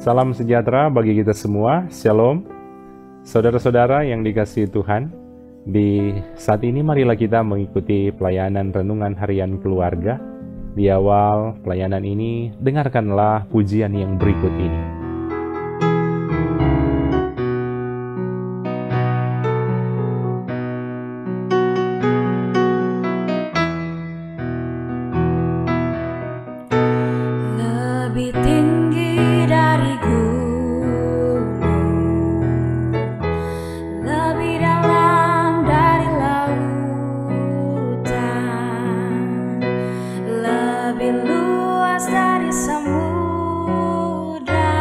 Salam sejahtera bagi kita semua, Shalom. Saudara-saudara yang dikasihi Tuhan, di saat ini marilah kita mengikuti pelayanan renungan harian keluarga. Di awal pelayanan ini, dengarkanlah pujian yang berikut ini. Lebih tinggi dari gunung, lebih dalam dari lautan, lebih luas dari samudra.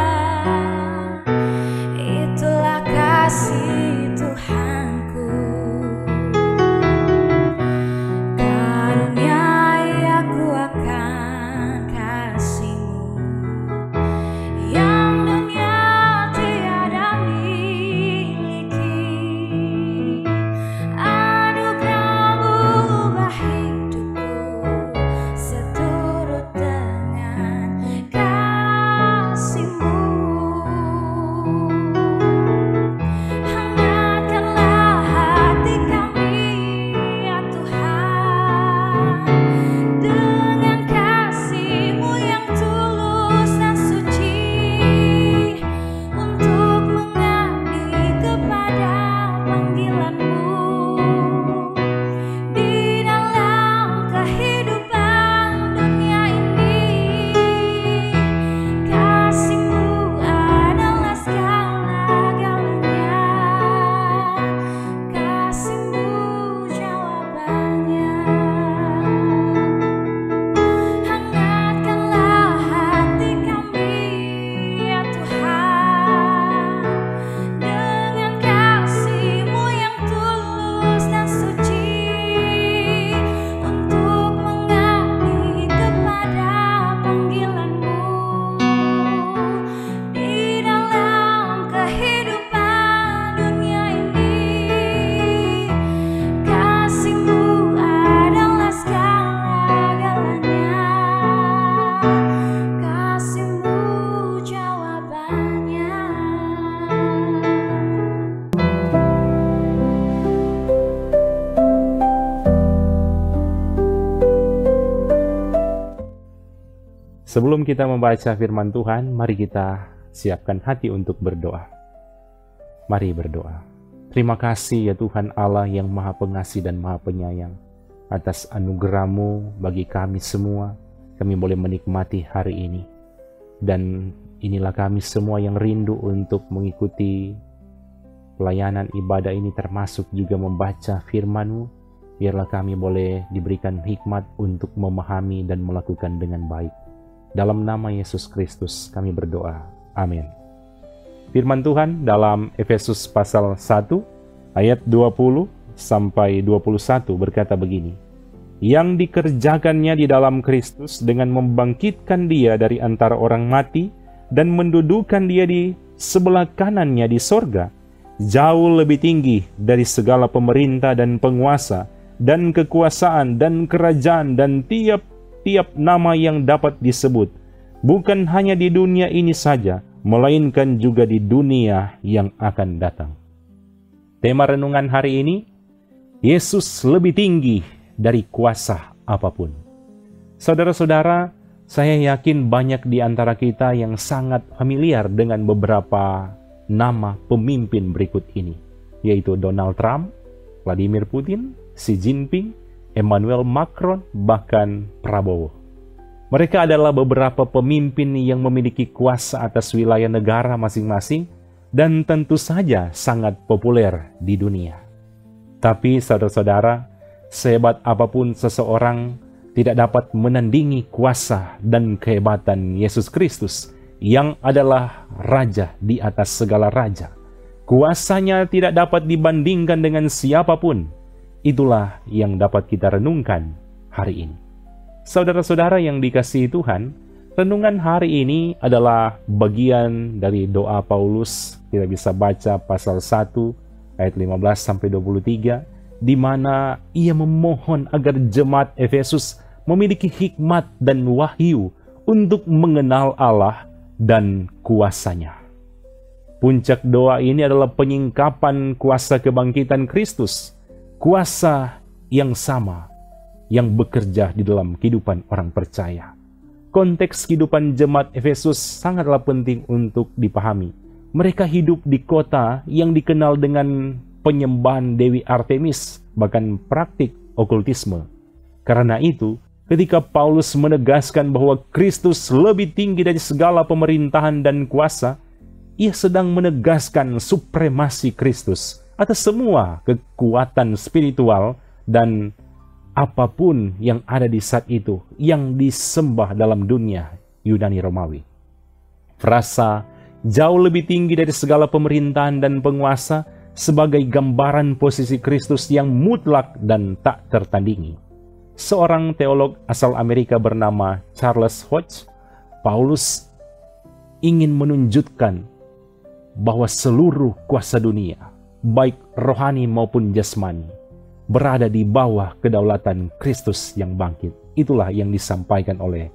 Itulah kasih Tuhanku. Karuniai aku akan kasih-Mu yang dunia tiada miliki. Anugerah-Mu ubah hidupku seturut dengan kasih-Mu. Hangatkanlah hati kami, ya Tuhan, dengan kasih-Mu yang tulus dan suci, untuk mengabdi kepada panggilan-Mu di dalam kehidupan dunia ini. Kasih-Mu adalah segala-galanya, kasih-Mu jawabannya. Hangatkanlah hati kami, ya Tuhan, dengan kasih-Mu yang tulus dan suci, untuk mengabdi kepada panggilan-Mu di dalam kehidupan dunia ini. Kasih-Mu adalah segala-galanya, kasih-Mu jawabannya. Sebelum kita membaca firman Tuhan, mari kita siapkan hati untuk berdoa. Mari berdoa. Terima kasih ya Tuhan Allah yang Maha Pengasih dan Maha Penyayang, atas anugerah-Mu bagi kami semua. Kami boleh menikmati hari ini. Dan inilah kami semua yang rindu untuk mengikuti pelayanan ibadah ini, termasuk juga membaca firman-Mu. Biarlah kami boleh diberikan hikmat untuk memahami dan melakukan dengan baik. Dalam nama Yesus Kristus kami berdoa. Amin. Firman Tuhan dalam Efesus pasal 1 ayat 20 sampai 21 berkata begini. Yang dikerjakannya di dalam Kristus dengan membangkitkan Dia dari antara orang mati dan mendudukan Dia di sebelah kanannya di sorga, jauh lebih tinggi dari segala pemerintah dan penguasa dan kekuasaan dan kerajaan dan tiap nama yang dapat disebut, bukan hanya di dunia ini saja, melainkan juga di dunia yang akan datang. Tema renungan hari ini, Yesus lebih tinggi dari kuasa apapun. Saudara-saudara, saya yakin banyak di antara kita yang sangat familiar dengan beberapa nama pemimpin berikut ini, yaitu Donald Trump, Vladimir Putin, Xi Jinping, Emmanuel Macron, bahkan Prabowo. Mereka adalah beberapa pemimpin yang memiliki kuasa atas wilayah negara masing-masing dan tentu saja sangat populer di dunia. Tapi saudara-saudara, sehebat apapun seseorang tidak dapat menandingi kuasa dan kehebatan Yesus Kristus yang adalah Raja di atas segala raja. Kuasanya tidak dapat dibandingkan dengan siapapun. Itulah yang dapat kita renungkan hari ini. Saudara-saudara yang dikasihi Tuhan, renungan hari ini adalah bagian dari doa Paulus. Kita bisa baca pasal 1 ayat 15 sampai 23, di mana ia memohon agar jemaat Efesus memiliki hikmat dan wahyu untuk mengenal Allah dan kuasanya. Puncak doa ini adalah penyingkapan kuasa kebangkitan Kristus, kuasa yang sama yang bekerja di dalam kehidupan orang percaya. Konteks kehidupan jemaat Efesus sangatlah penting untuk dipahami. Mereka hidup di kota yang dikenal dengan penyembahan Dewi Artemis, bahkan praktik okultisme. Karena itu, ketika Paulus menegaskan bahwa Kristus lebih tinggi dari segala pemerintahan dan kuasa, ia sedang menegaskan supremasi Kristus atas semua kekuatan spiritual dan apapun yang ada di saat itu yang disembah dalam dunia Yunani Romawi. Frasa jauh lebih tinggi dari segala pemerintahan dan penguasa sebagai gambaran posisi Kristus yang mutlak dan tak tertandingi. Seorang teolog asal Amerika bernama Charles Hodge, Paulus ingin menunjukkan bahwa seluruh kuasa dunia, baik rohani maupun jasmani, berada di bawah kedaulatan Kristus yang bangkit. Itulah yang disampaikan oleh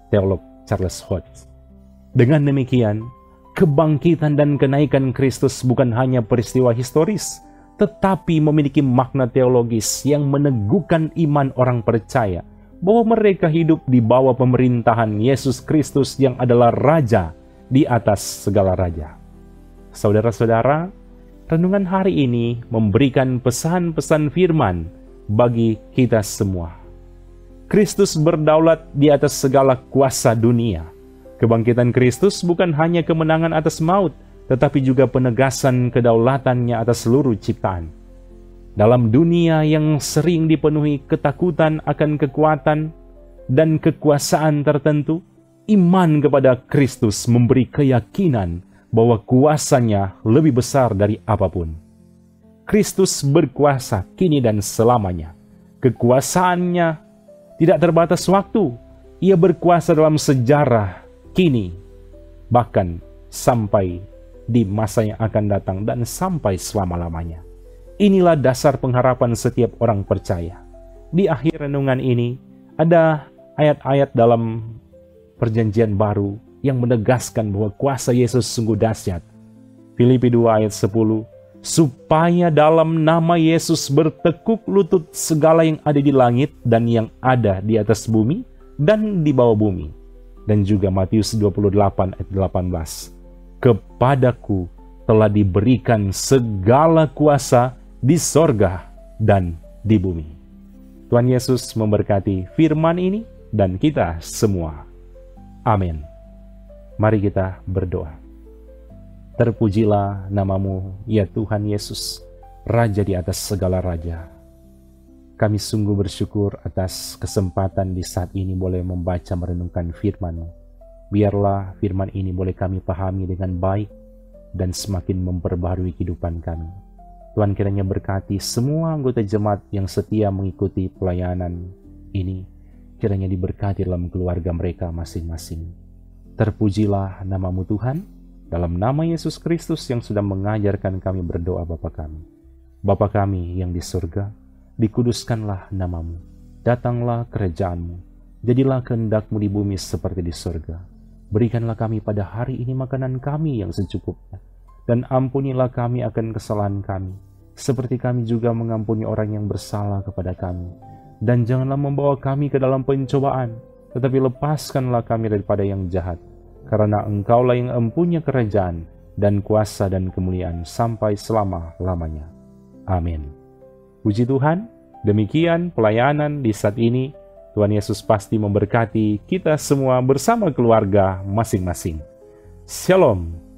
teolog Charles Hodge. Dengan demikian, kebangkitan dan kenaikan Kristus bukan hanya peristiwa historis, tetapi memiliki makna teologis yang meneguhkan iman orang percaya bahwa mereka hidup di bawah pemerintahan Yesus Kristus yang adalah Raja di atas segala raja. Saudara-saudara, renungan hari ini memberikan pesan-pesan firman bagi kita semua. Kristus berdaulat di atas segala kuasa dunia. Kebangkitan Kristus bukan hanya kemenangan atas maut, tetapi juga penegasan kedaulatannya atas seluruh ciptaan. Dalam dunia yang sering dipenuhi ketakutan akan kekuatan dan kekuasaan tertentu, iman kepada Kristus memberi keyakinan bahwa kuasanya lebih besar dari apapun. Kristus berkuasa kini dan selamanya. Kekuasaannya tidak terbatas waktu. Ia berkuasa dalam sejarah kini, bahkan sampai di masa yang akan datang dan sampai selama-lamanya. Inilah dasar pengharapan setiap orang percaya. Di akhir renungan ini ada ayat-ayat dalam Perjanjian Baru yang menegaskan bahwa kuasa Yesus sungguh dahsyat. Filipi 2 ayat 10, supaya dalam nama Yesus bertekuk lutut segala yang ada di langit dan yang ada di atas bumi dan di bawah bumi. Dan juga Matius 28 ayat 18, kepadaku telah diberikan segala kuasa di sorga dan di bumi. Tuhan Yesus memberkati firman ini dan kita semua. Amin. Mari kita berdoa. Terpujilah namamu, ya Tuhan Yesus, Raja di atas segala raja. Kami sungguh bersyukur atas kesempatan di saat ini boleh membaca merenungkan firman-Mu. Biarlah firman ini boleh kami pahami dengan baik dan semakin memperbaharui kehidupan kami. Tuhan kiranya berkati semua anggota jemaat yang setia mengikuti pelayanan ini. Kiranya diberkati dalam keluarga mereka masing-masing. Terpujilah namamu Tuhan, dalam nama Yesus Kristus yang sudah mengajarkan kami berdoa Bapa kami. Bapa kami yang di surga, dikuduskanlah namamu, datanglah kerajaanmu, jadilah kehendak-Mu di bumi seperti di surga. Berikanlah kami pada hari ini makanan kami yang secukupnya, dan ampunilah kami akan kesalahan kami, seperti kami juga mengampuni orang yang bersalah kepada kami. Dan janganlah membawa kami ke dalam pencobaan, tetapi lepaskanlah kami daripada yang jahat. Karena Engkaulah yang empunya kerajaan dan kuasa dan kemuliaan sampai selama-lamanya. Amin. Puji Tuhan, demikian pelayanan di saat ini. Tuhan Yesus pasti memberkati kita semua bersama keluarga masing-masing. Shalom.